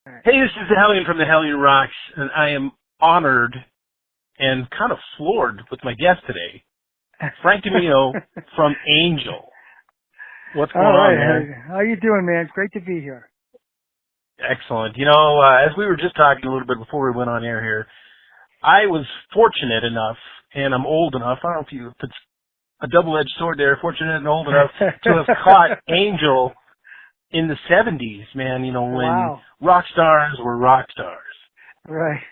Hey, this is the Hellion from the Hellion Rocks, and I am honored and kind of floored with my guest today, Frank DiMino from Angel. What's going on, man? How you doing, man? It's great to be here. Excellent. As we were just talking a little bit before we went on air here, I was fortunate enough, and I'm old enough, I don't know if it's a double-edged sword there, fortunate and old enough to have caught Angel in the 70s, man, when rock stars were rock stars. Right.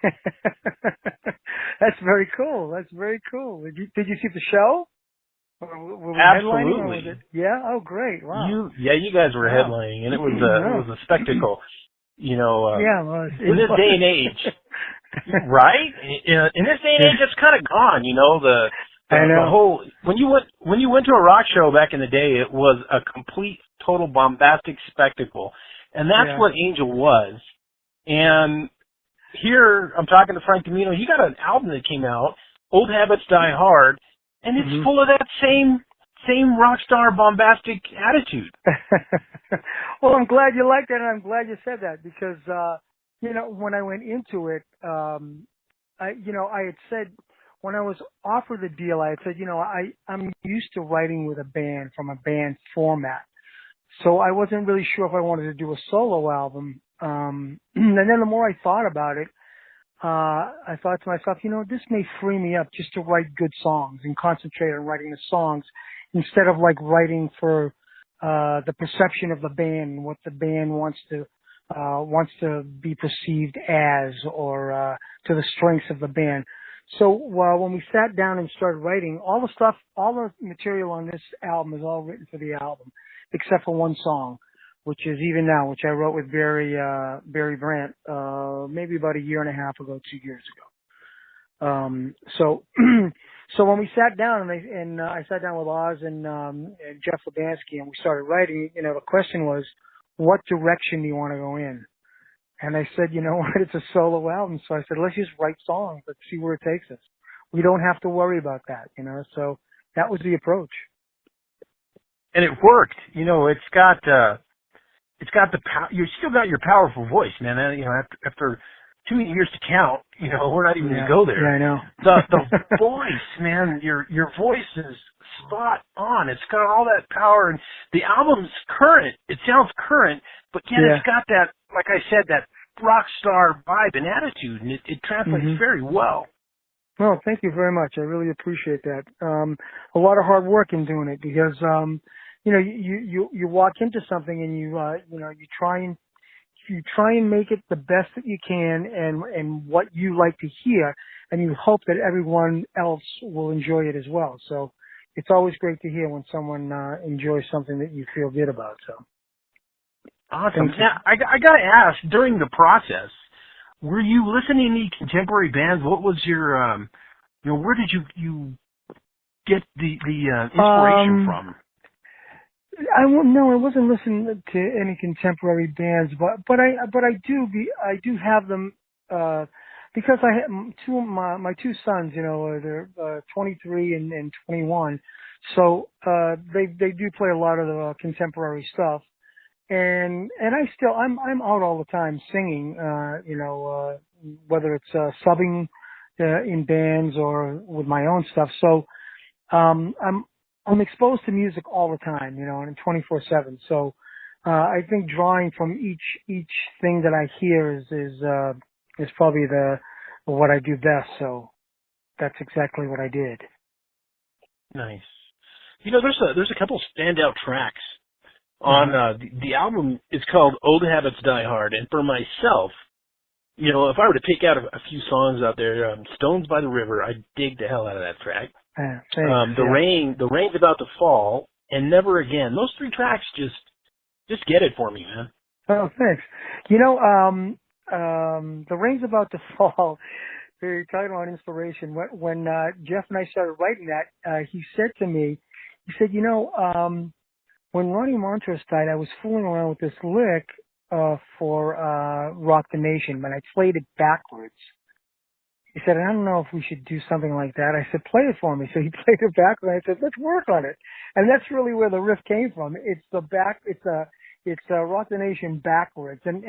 That's very cool. That's very cool. Did you see the show? Were we Absolutely. Or was it? Yeah? Oh, great. Wow. You guys were headlining, and it was a spectacle. In this day and age, right? In this day and age, it's kind of gone. The whole when you went to a rock show back in the day, it was a complete, total bombastic spectacle, and that's what Angel was. And here I'm talking to Frank DiMino. You got an album that came out, Old Habits Die Hard, and it's full of that same rock star bombastic attitude. Well, I'm glad you liked it, and I'm glad you said that because when I went into it, I had said. When I was offered the deal, I had said, I'm used to writing with a band from a band format. So I wasn't really sure if I wanted to do a solo album. And then the more I thought about it, I thought to myself, this may free me up just to write good songs and concentrate on writing the songs instead of like writing for the perception of the band and what the band wants to be perceived as or to the strengths of the band. So when we sat down and started writing, all the material on this album is all written for the album, except for one song, which is Even Now, which I wrote with Barry Brandt, maybe about a year and a half ago, 2 years ago. So when we sat down and I sat down with Oz and Jeff Lebansky and we started writing, the question was, what direction do you want to go in? And I said, it's a solo album. So I said, let's just write songs. Let's see where it takes us. We don't have to worry about that, So that was the approach. And it worked. It's got the power. You still got your powerful voice, man. After too many years to count, we're not even going to go there. Yeah, I know. The voice, man, your voice is spot on. It's got all that power, and the album's current. It sounds current, but yet it's got that, like I said, that rock star vibe and attitude, and it translates very well. Well, thank you very much. I really appreciate that. A lot of hard work in doing it because, you walk into something and you try and make it the best that you can and what you like to hear, and you hope that everyone else will enjoy it as well. So it's always great to hear when someone enjoys something that you feel good about. So awesome. Now, I got to ask, during the process, were you listening to any contemporary bands? What was your, where did you get the inspiration from? I wasn't listening to any contemporary bands, but I do have them because I have my two sons, they're 23 and 21, so they do play a lot of the contemporary stuff, and I'm out all the time singing, whether it's subbing in bands or with my own stuff, so I'm exposed to music all the time, and 24/7. So, I think drawing from each thing that I hear is probably what I do best. So that's exactly what I did. Nice. There's a couple standout tracks on, the album is called Old Habits Die Hard. And for myself, if I were to pick out a few songs out there, Stones by the River, I dig the hell out of that track. The Rain's About to Fall, and Never Again. Those three tracks just get it for me, man. Oh, thanks. The Rain's About to Fall, you're talking about inspiration. When Jeff and I started writing that, he said to me, when Ronnie Montrose died, I was fooling around with this lick for Rock the Nation, but I played it backwards. He said, I don't know if we should do something like that. I said, play it for me. So he played it backwards. I said, let's work on it. And that's really where the riff came from. It's Rock the Nation backwards. And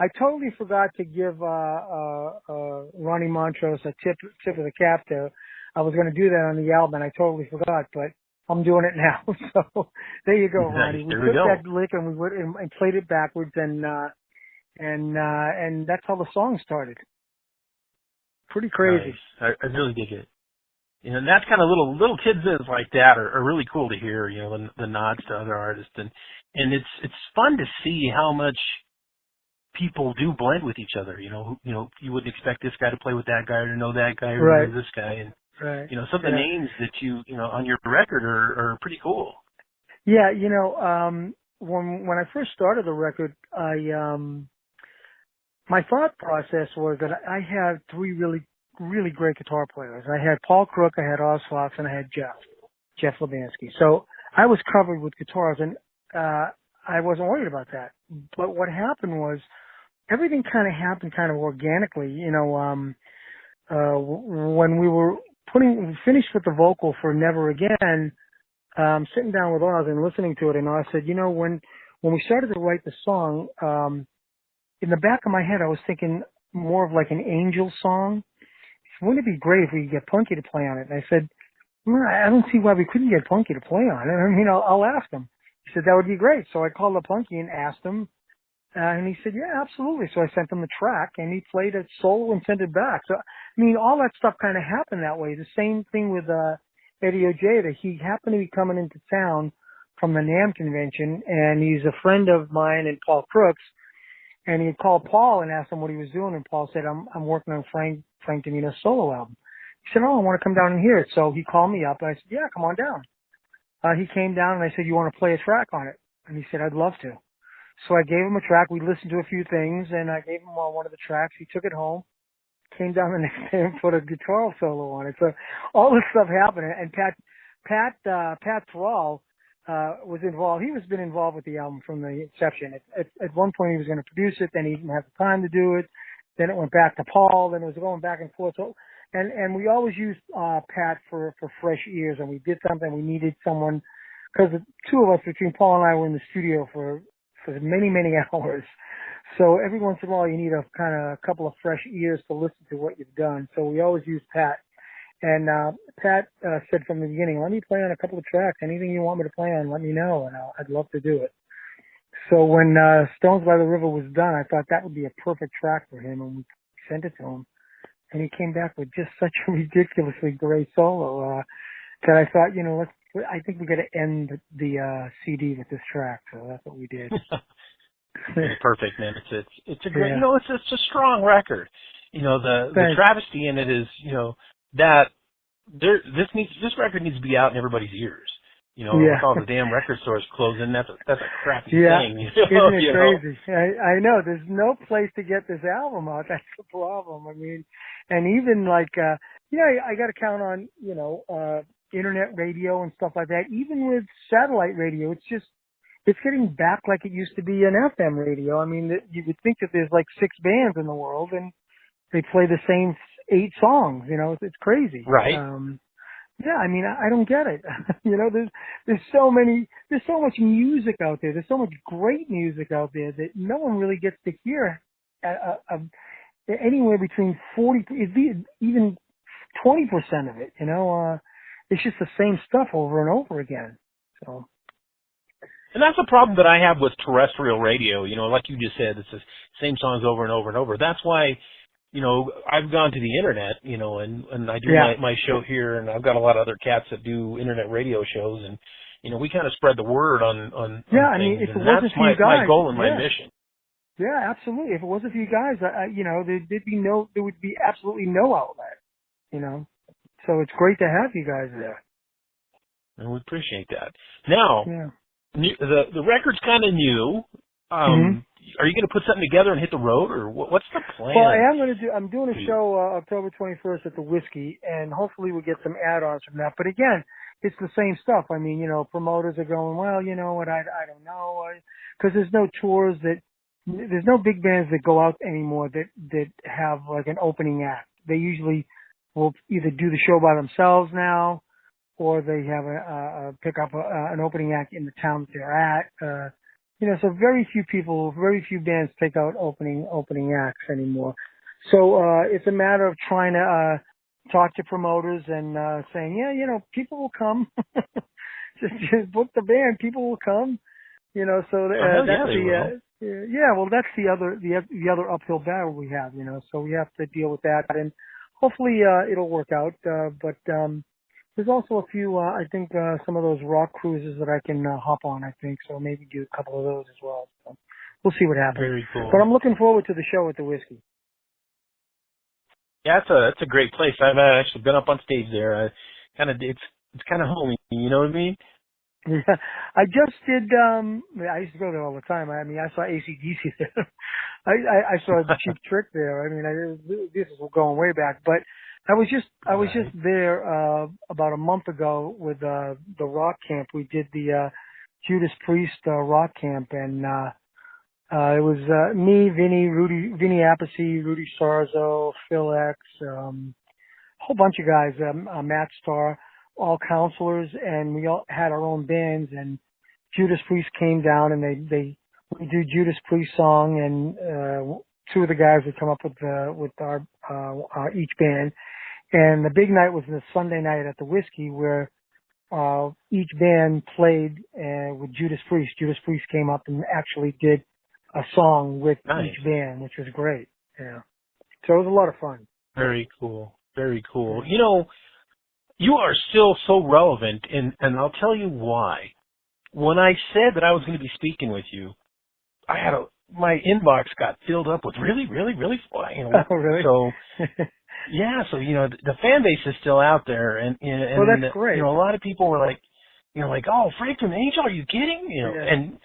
I totally forgot to give Ronnie Montrose a tip of the cap to. I was going to do that on the album, and I totally forgot, but I'm doing it now. So there you go, Ronnie. We took that lick and we went and played it backwards, and that's how the song started. Pretty crazy. Nice. I really dig it. You know, and that's kind of little tidbits like that are really cool to hear. You know, the nods to other artists, and it's fun to see how much people do blend with each other. You know, you wouldn't expect this guy to play with that guy or to know that guy or know this guy, and you know, some of the names that you know on your record are pretty cool. Yeah, you know, when I first started the record, my thought process was that I had three really great guitar players. I had Paul Crook, I had Oz Fox, and I had Jeff Lebansky. So I was covered with guitars, and I wasn't worried about that. But what happened was everything kind of happened kind of organically. You know, when we finished with the vocal for Never Again, sitting down with Oz and listening to it, and Oz said, you know, when we started to write the song, in the back of my head, I was thinking more of like an Angel song. Wouldn't it be great if we could get Punky to play on it? And I said, well, I don't see why we couldn't get Punky to play on it. I mean, I'll ask him. He said, that would be great. So I called up Punky and asked him, and he said, yeah, absolutely. So I sent him the track, and he played it solo and sent it back. So, I mean, all that stuff kind of happened that way. The same thing with Eddie Ojeda. He happened to be coming into town from the NAMM convention, and he's a friend of mine and Paul Crook's. And he called Paul and asked him what he was doing, and Paul said, I'm working on Frank DiMino's solo album. He said, oh, I want to come down and hear it. So he called me up, and I said, yeah, come on down. He came down, and I said, you want to play a track on it? And he said, I'd love to. So I gave him a track. We listened to a few things, and I gave him one of the tracks. He took it home, came down the next day and put a guitar solo on it. So all this stuff happened, and Pat Thrall was involved. He was been involved with the album from the inception. At one point he was going to produce it, then he didn't have the time to do it. Then it went back to Paul, then it was going back and forth. So, and we always used Pat for fresh ears, and we did something. We needed someone, because the two of us, between Paul and I, were in the studio for many hours. So every once in a while you need a couple of fresh ears to listen to what you've done. So we always used Pat. And Pat said from the beginning, let me play on a couple of tracks. Anything you want me to play on, let me know, and I'd love to do it. So when Stones by the River was done, I thought that would be a perfect track for him, and we sent it to him. And he came back with just such a ridiculously great solo that I thought, you know, I think we got to end the CD with this track. So that's what we did. Perfect, man. It's a great, you know, it's a strong record. You know, the travesty in it is, you know, that this record needs to be out in everybody's ears. You know, with all the damn record stores closing, that's a crappy thing. You know? Isn't it crazy? I know. There's no place to get this album out. That's the problem. I mean, and even like, I got to count on, you know, internet radio and stuff like that. Even with satellite radio, it's getting back like it used to be an FM radio. I mean, you would think that there's like 6 bands in the world and they play the same 8 songs. You know, it's crazy. Right. Yeah, I mean, I don't get it. You know, there's so much music out there. There's so much great music out there that no one really gets to hear. Anywhere between 40, even 20% of it. You know, it's just the same stuff over and over again. So. And that's a problem that I have with terrestrial radio. You know, like you just said, it's the same songs over and over and over. That's why, you know, I've gone to the internet, you know, and I do my show here, and I've got a lot of other cats that do internet radio shows, and, you know, we kind of spread the word on things. I mean, if it wasn't for you guys, my goal and my mission. Yeah, absolutely. If it wasn't for you guys, you know, there would be absolutely no outlet, you know. So it's great to have you guys there. And we appreciate that. Now, the record's kind of new. Are you going to put something together and hit the road, or what's the plan? Well, I'm doing a show October 21st at the Whiskey, and hopefully we'll get some add-ons from that. But again, it's the same stuff. I mean, you know, promoters are going, well, you know what, I don't know, because there's no tours there's no big bands that go out anymore that have like an opening act. They usually will either do the show by themselves now, or they have pick up an opening act in the town that they're at. so very few bands take out opening acts anymore. So, it's a matter of trying to, talk to promoters and, saying, yeah, people will come. just book the band, people will come. So that's the other uphill battle we have. So we have to deal with that, and hopefully it'll work out. But there's also a few, I think, some of those rock cruises that I can hop on. I think so. Maybe do a couple of those as well. So we'll see what happens. Very cool. But I'm looking forward to the show at the Whiskey. Yeah, it's a great place. I've actually been up on stage there. It's kind of homey. You know what I mean? Yeah, I just did. I used to go there all the time. I mean, I saw AC/DC there. I saw Cheap Trick there. I mean, this is going way back. But I was just there about a month ago with the rock camp. We did the Judas Priest rock camp, and it was me, Vinny Appice, Rudy Sarzo, Phil X, a whole bunch of guys, Matt Starr, all counselors, and we all had our own bands. And Judas Priest came down, and we do Judas Priest song, and two of the guys would come up with our each band. And the big night was the Sunday night at the Whiskey, where each band played with Judas Priest. Judas Priest came up and actually did a song with each band, which was great. Yeah, so it was a lot of fun. Very cool. Very cool. You are still so relevant, and I'll tell you why. When I said that I was going to be speaking with you, my inbox got filled up with really, really, really, Oh, really? So, yeah, so, the fan base is still out there, and well, that's great. A lot of people were like, oh, Frank from Angel, are you kidding? And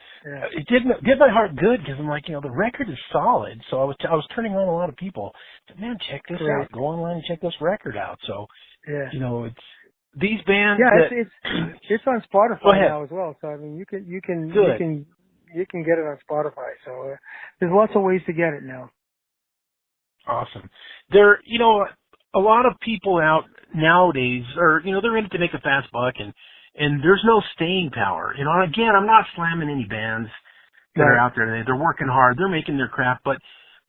it did my heart good, because I'm like, the record is solid. So I was turning on a lot of people. I said, man, check this out. Go online and check this record out. So, it's these bands. Yeah, it's on Spotify now as well. So I mean, you can get it on Spotify. So there's lots of ways to get it now. Awesome. There, a lot of people out nowadays are, they're in it to make a fast buck, and there's no staying power. Again, I'm not slamming any bands that are out there. They're working hard. They're making their craft. But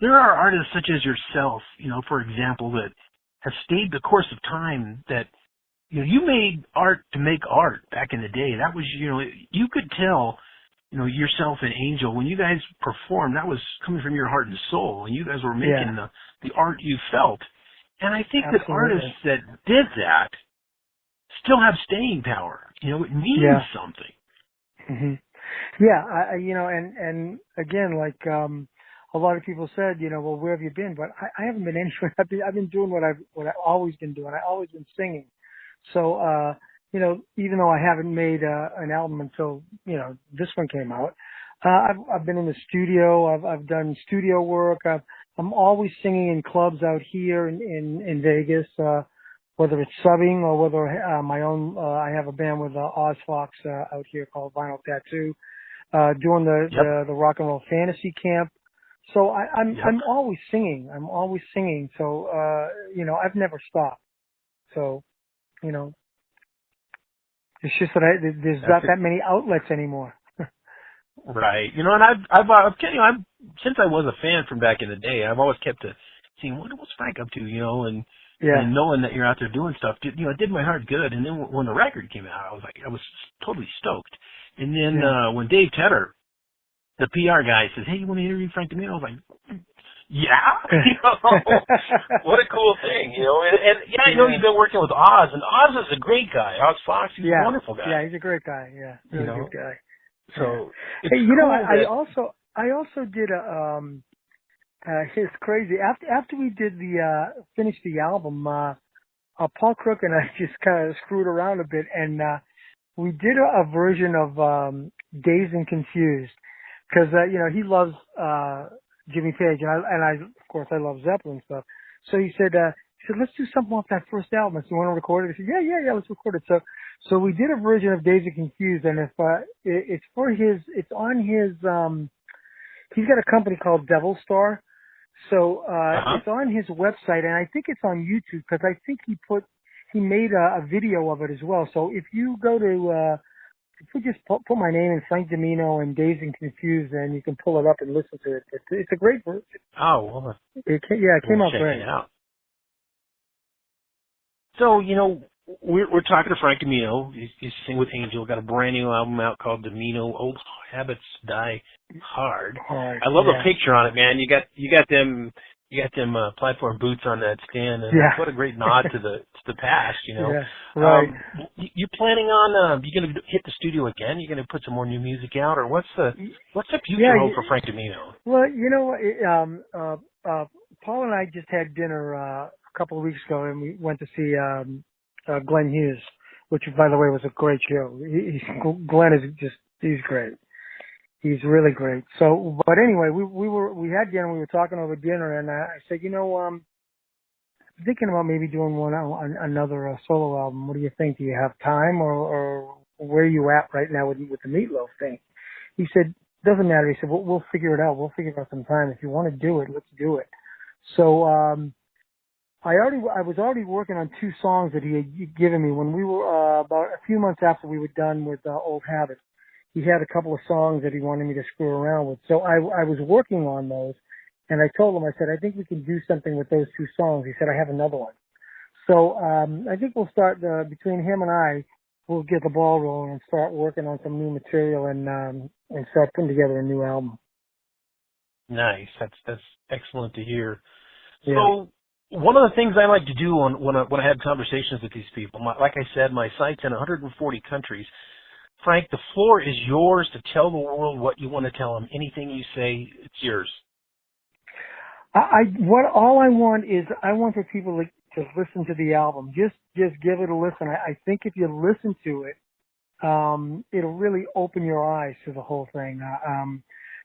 there are artists such as yourself, for example, that have stayed the course of time, that, you made art to make art back in the day. That was, you could tell, yourself and Angel, when you guys performed, that was coming from your heart and soul, and you guys were making the art you felt. And I think that artists that did that still have staying power. It means something. Mm-hmm. Yeah, and again, like a lot of people said, well, where have you been? But I haven't been anywhere. I've been doing what I've always been doing. I've always been singing. So, even though I haven't made an album until this one came out, I've been in the studio. I've done studio work. I'm always singing in clubs out here in Vegas. Whether it's subbing or whether my own, I have a band with Oz Fox out here called Vinyl Tattoo, doing the rock and roll fantasy camp. So I'm always singing. I'm always singing. So I've never stopped. So it's just that there's not that many outlets anymore. Right. And I've since I was a fan from back in the day, I've always kept seeing what's Frank up to, and knowing that you're out there doing stuff, it did my heart good. And then when the record came out, I was totally stoked. And then when Dave Tedder, the PR guy, says, "Hey, you want to interview Frank DiMino?" I was like, yeah, what a cool thing, And you've been working with Oz, and Oz is a great guy. Oz Fox, he's a wonderful guy. Yeah, he's a great guy. Yeah, really good guy. So, hey, cool I also did it's crazy. After we did finished the album, Paul Crook and I just kind of screwed around a bit, and we did a version of Dazed and Confused, because he loves Jimmy Page, and I of course I love Zeppelin stuff. So he said let's do something off that first album. So you want to record it? I said yeah, let's record it. So we did a version of Dazed and Confused, and if it's on his he's got a company called Devil Star. So it's on his website, and I think it's on YouTube, because I think he made a video of it as well. So if you go to if we just put my name in Frank DiMino and Dazed and Confused, then you can pull it up and listen to it. It's a great version. Oh, well, it came out great. It out. So, you know, we're talking to Frank DiMino. He's singing with Angel. Got a brand new album out called DiMino. Old Habits Die Hard. I love the picture on it, man. You got them platform boots on that stand, and what a great nod to the past, you know. Yeah, right. You planning on you going to hit the studio again? You going to put some more new music out, or what's the future hope for Frank DiMino? Well, you know, Paul and I just had dinner a couple of weeks ago, and we went to see Glenn Hughes, which, by the way, was a great show. Glenn he's great. He's really great. So, but anyway, we had dinner. We were talking over dinner, and I said, you know, I'm thinking about maybe doing another solo album. What do you think? Do you have time, or where are you at right now with the Meatloaf thing? He said, doesn't matter. He said, we'll figure it out. We'll figure out some time. If you want to do it, let's do it. So, I was already working on 2 songs that he had given me when we were about a few months after we were done with Old Habits. He had a couple of songs that he wanted me to screw around with. So I was working on those, and I told him, I said, I think we can do something with those 2 songs. He said, I have another one. So I think we'll start, between him and I, we'll get the ball rolling and start working on some new material and start putting together a new album. Nice. That's excellent to hear. Yeah. So one of the things I like to do when I have conversations with these people, like I said, my site's in 140 countries. Frank, the floor is yours to tell the world what you want to tell them. Anything you say, it's yours. All I want is I want for people to listen to the album. Just give it a listen. I think if you listen to it, it'll really open your eyes to the whole thing.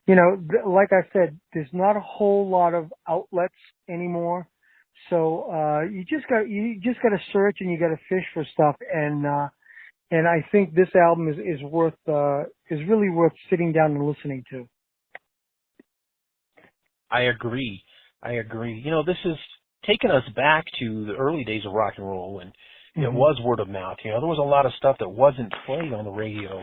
You know, like I said, there's not a whole lot of outlets anymore. So you just got to search and you got to fish for stuff, and I think this album is really worth sitting down and listening to. I agree. You know, this has taken us back to the early days of rock and roll, and it was word of mouth. You know, there was a lot of stuff that wasn't played on the radio,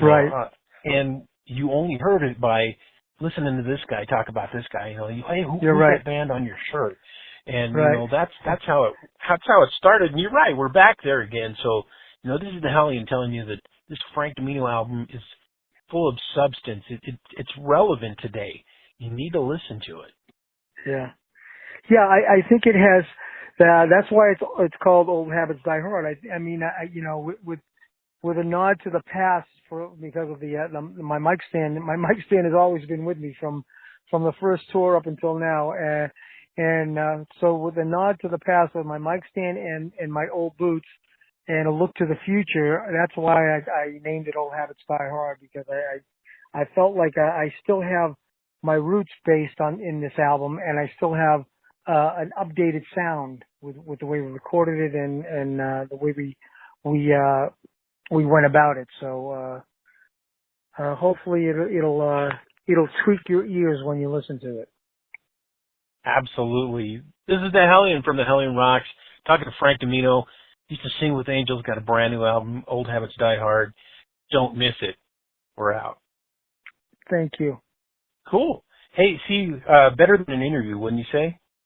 right? And you only heard it by listening to this guy talk about this guy. You know, hey, who's that band on your shirt? And you know, that's how it started. And you're right, we're back there again. So, you know, this is the Hellion telling you that this Frank DiMino album is full of substance. It's relevant today. You need to listen to it. Yeah. I think it has. That's why it's called Old Habits Die Hard. I mean, you know, with a nod to the past because of my mic stand. My mic stand has always been with me from the first tour up until now. So with a nod to the past with my mic stand and my old boots and a look to the future, that's why I named it Old Habits Die Hard, because I felt like I still have my roots based in this album, and I still have an updated sound with the way we recorded it and the way we went about it. So hopefully it'll tweak your ears when you listen to it. Absolutely. This is the Hellion from the Hellion Rocks, talking to Frank DiMino. Used to sing with Angels, got a brand new album, Old Habits Die Hard. Don't miss it. We're out. Thank you. Cool. Hey, see, better than an interview, wouldn't you say?